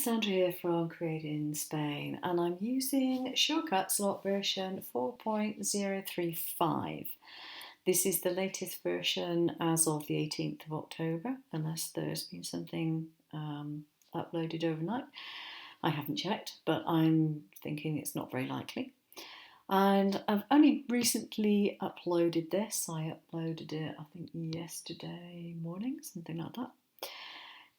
Sandra here from Create in Spain, and I'm using Shortcuts lot version 4.035. This is the latest version as of the 18th of October, unless there's been something uploaded overnight. I haven't checked, but I'm thinking it's not very likely. And I've only recently uploaded this. I uploaded it, I think, yesterday morning, something like that.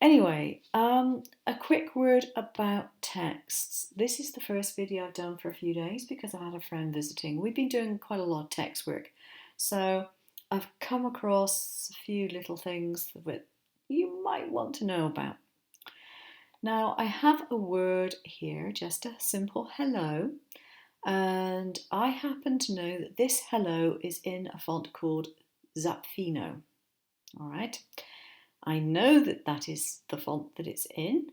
Anyway, a quick word about texts. This is the first video I've done for a few days because I had a friend visiting. We've been doing quite a lot of text work, so I've come across a few little things that you might want to know about. Now, I have a word here, just a simple hello, and I happen to know that this hello is in a font called Zapfino. All right. I know that that is the font that it's in.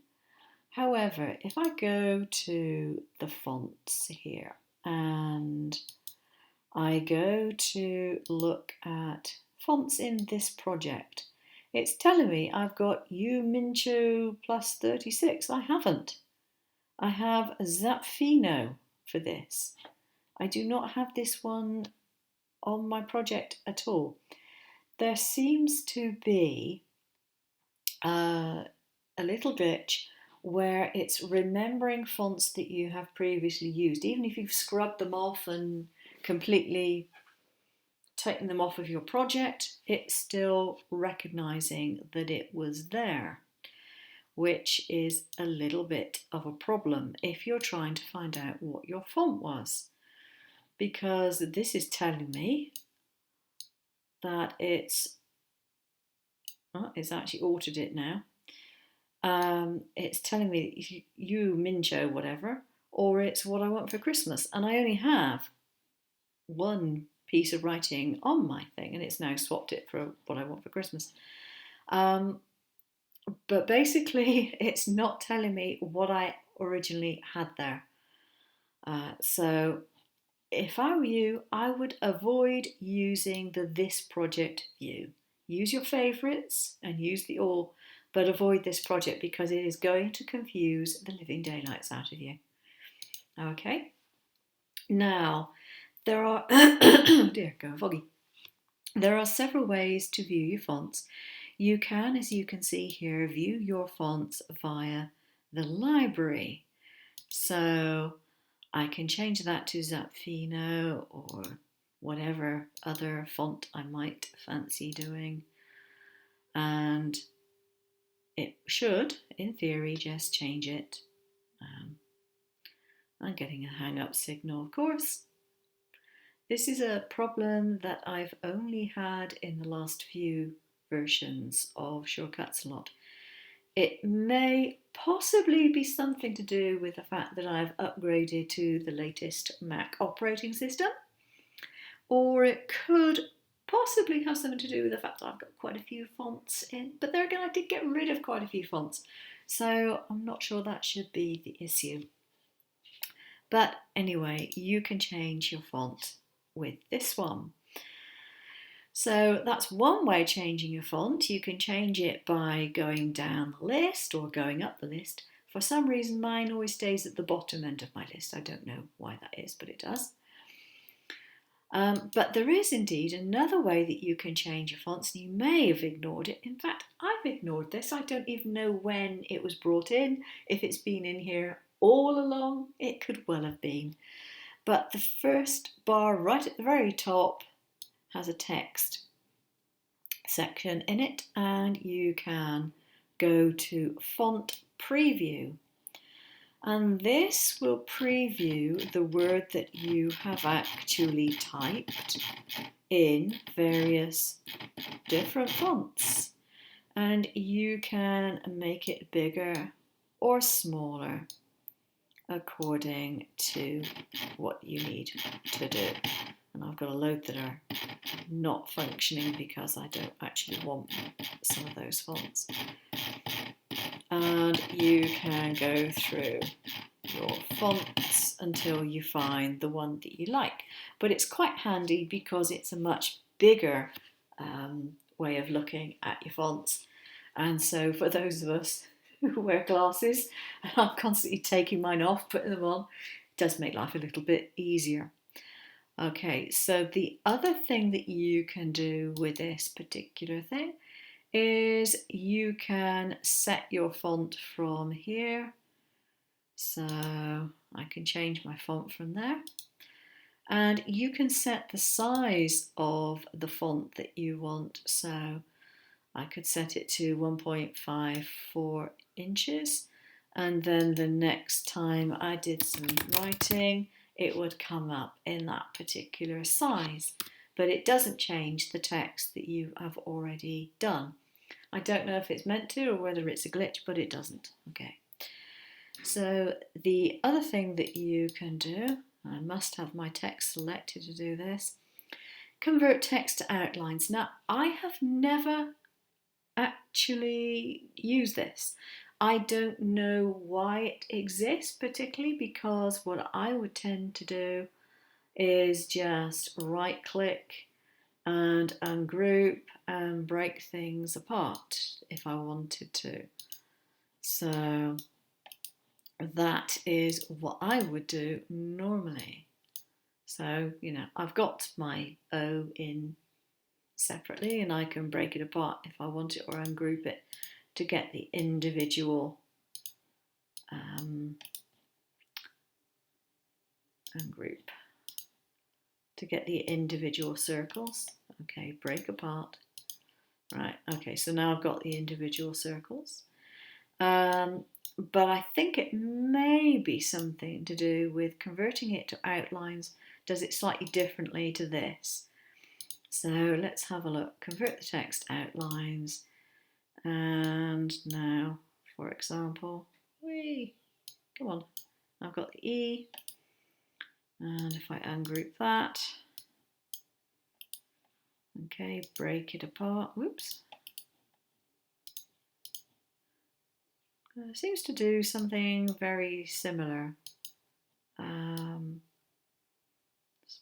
However, if I go to the fonts here and I go to look at fonts in this project, it's telling me I've got Mincho plus 36. I haven't. I have Zapfino for this. I do not have this one on my project at all. There seems to be a little glitch where it's remembering fonts that you have previously used. Even if you've scrubbed them off and completely taken them off of your project, it's still recognizing that it was there, which is a little bit of a problem if you're trying to find out what your font was, because this is telling me that it's actually altered it now. It's telling me Mincho whatever, or it's what I want for Christmas, and I only have one piece of writing on my thing, and it's now swapped it for what I want for Christmas. But basically, it's not telling me what I originally had there. So if I were you, I would avoid using the This Project view. Use your favourites and use the all, but avoid this project because it is going to confuse the living daylights out of you. Okay. Now, there are, dear, going foggy. There are several ways to view your fonts. You can, as you can see here, view your fonts via the library. So I can change that to Zapfino or whatever other font I might fancy doing. And it should, in theory, just change it. I'm getting a hang-up signal, of course. This is a problem that I've only had in the last few versions of Shortcuts a lot. It may possibly be something to do with the fact that I've upgraded to the latest Mac operating system, or it could possibly have something to do with the fact that I've got quite a few fonts in, but there again I did get rid of quite a few fonts, so I'm not sure that should be the issue. But anyway, you can change your font with this one. So that's one way of changing your font. You can change it by going down the list or going up the list. For some reason mine always stays at the bottom end of my list. I don't know why that is, but it does. But there is indeed another way that you can change your fonts, and you may have ignored it. In fact, I've ignored this. I don't even know when it was brought in. If it's been in here all along, it could well have been. But the first bar right at the very top has a text section in it, and you can go to Font Preview. And this will preview the word that you have actually typed in various different fonts. And you can make it bigger or smaller according to what you need to do. And I've got a load that are not functioning because I don't actually want some of those fonts. And you can go through your fonts until you find the one that you like. But it's quite handy because it's a much bigger way of looking at your fonts. And so for those of us who wear glasses, and I'm constantly taking mine off, putting them on. It does make life a little bit easier. Okay, so the other thing that you can do with this particular thing is you can set your font from here. So I can change my font from there. And you can set the size of the font that you want. So I could set it to 1.54 inches. And then the next time I did some writing, it would come up in that particular size. But it doesn't change the text that you have already done. I don't know if it's meant to or whether it's a glitch, but it doesn't. Okay. So the other thing that you can do, I must have my text selected to do this, convert text to outlines. Now, I have never actually used this. I don't know why it exists particularly, because what I would tend to do is just right click and ungroup and break things apart if I wanted to. So that is what I would do normally. So, I've got my O in separately, and I can break it apart if I want it, or ungroup it to get the individual ungroup to get the individual circles. Okay, break apart. Right, okay, so now I've got the individual circles. But I think it may be something to do with converting it to outlines, does it slightly differently to this. So let's have a look. Convert the text outlines, and now, for example, come on, I've got the E, and if I ungroup that, okay, break it apart, whoops. Seems to do something very similar.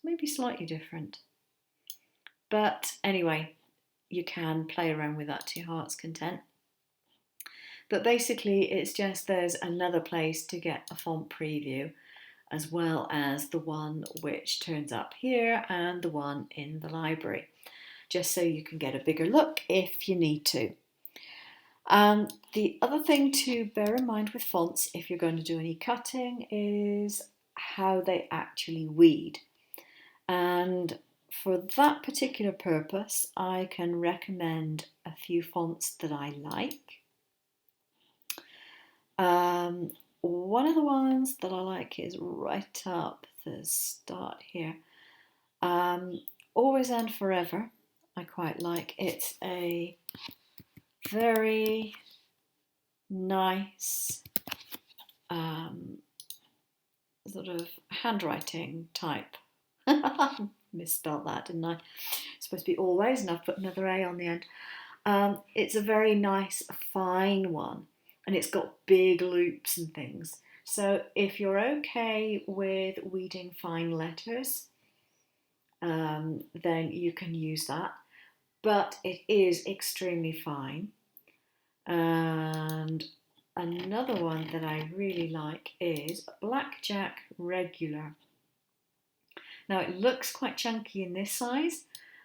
Maybe slightly different. But anyway, you can play around with that to your heart's content. But basically, it's just there's another place to get a font preview, as well as the one which turns up here and the one in the library, just so you can get a bigger look if you need to. The other thing to bear in mind with fonts, if you're going to do any cutting, is how they actually weed. And for that particular purpose, I can recommend a few fonts that I like. One of the ones that I like is right up the start here. Always and Forever, I quite like. It's a very nice sort of handwriting type. Misspelled that, didn't I? It's supposed to be always, and I've put another A on the end. It's a very nice, fine one, and it's got big loops and things. So if you're okay with weeding fine letters, then you can use that. But it is extremely fine. And another one that I really like is Blackjack Regular. Now it looks quite chunky in this size,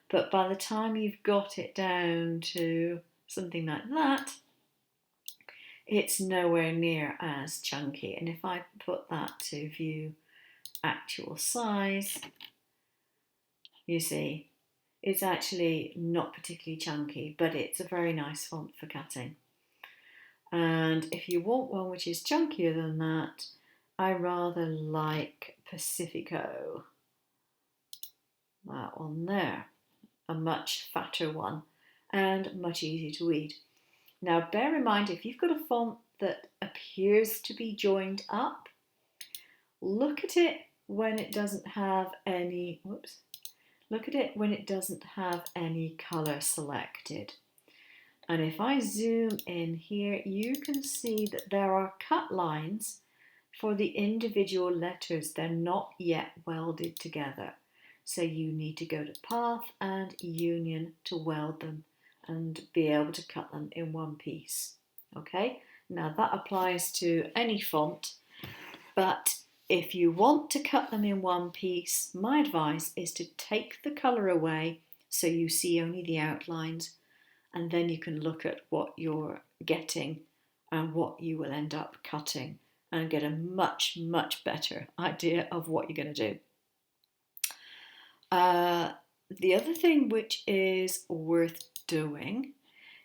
but by the time you've got it down to something like that, it's nowhere near as chunky. And if I put that to view actual size, you see, it's actually not particularly chunky, but it's a very nice font for cutting. And if you want one which is chunkier than that, I rather like Pacifico. That one there, a much fatter one and much easier to read. Now bear in mind, if you've got a font that appears to be joined up, look at it when it doesn't have any, look at it when it doesn't have any colour selected. And if I zoom in here, you can see that there are cut lines for the individual letters. They're not yet welded together. So you need to go to Path and Union to weld them and be able to cut them in one piece. Okay, Now that applies to any font, but if you want to cut them in one piece, my advice is to take the colour away so you see only the outlines, and then you can look at what you're getting and what you will end up cutting and get a much, much better idea of what you're going to do. The other thing which is worth doing,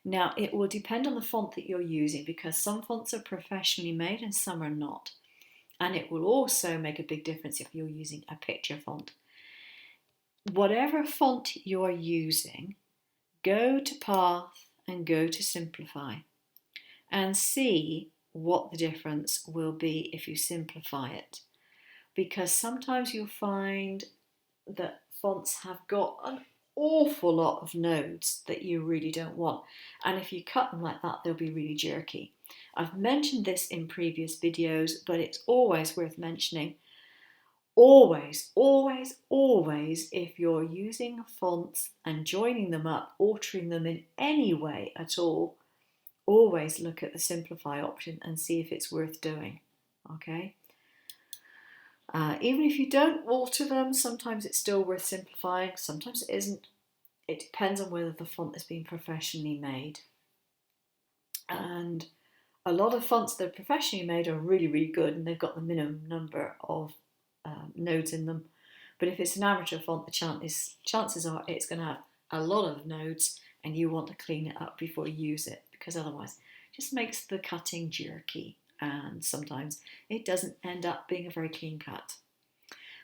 now it will depend on the font that you're using, because some fonts are professionally made and some are not. And it will also make a big difference if you're using a picture font. Whatever font you're using, go to Path and go to Simplify and see what the difference will be if you simplify it. Because sometimes you'll find that fonts have got an awful lot of nodes that you really don't want. And if you cut them like that, they'll be really jerky. I've mentioned this in previous videos, but it's always worth mentioning. Always, always, always, if you're using fonts and joining them up, altering them in any way at all, always look at the simplify option and see if it's worth doing, okay? Even if you don't alter them, sometimes it's still worth simplifying, sometimes it isn't. It depends on whether the font has been professionally made. And a lot of fonts that are professionally made are really, really good, and they've got the minimum number of nodes in them. But if it's an amateur font, the chances are it's going to have a lot of nodes, and you want to clean it up before you use it, because otherwise it just makes the cutting jerky, and sometimes it doesn't end up being a very clean cut.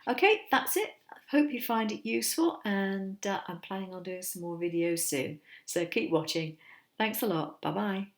Okay, that's it. I hope you find it useful, and I'm planning on doing some more videos soon. So keep watching. Thanks a lot. Bye-bye.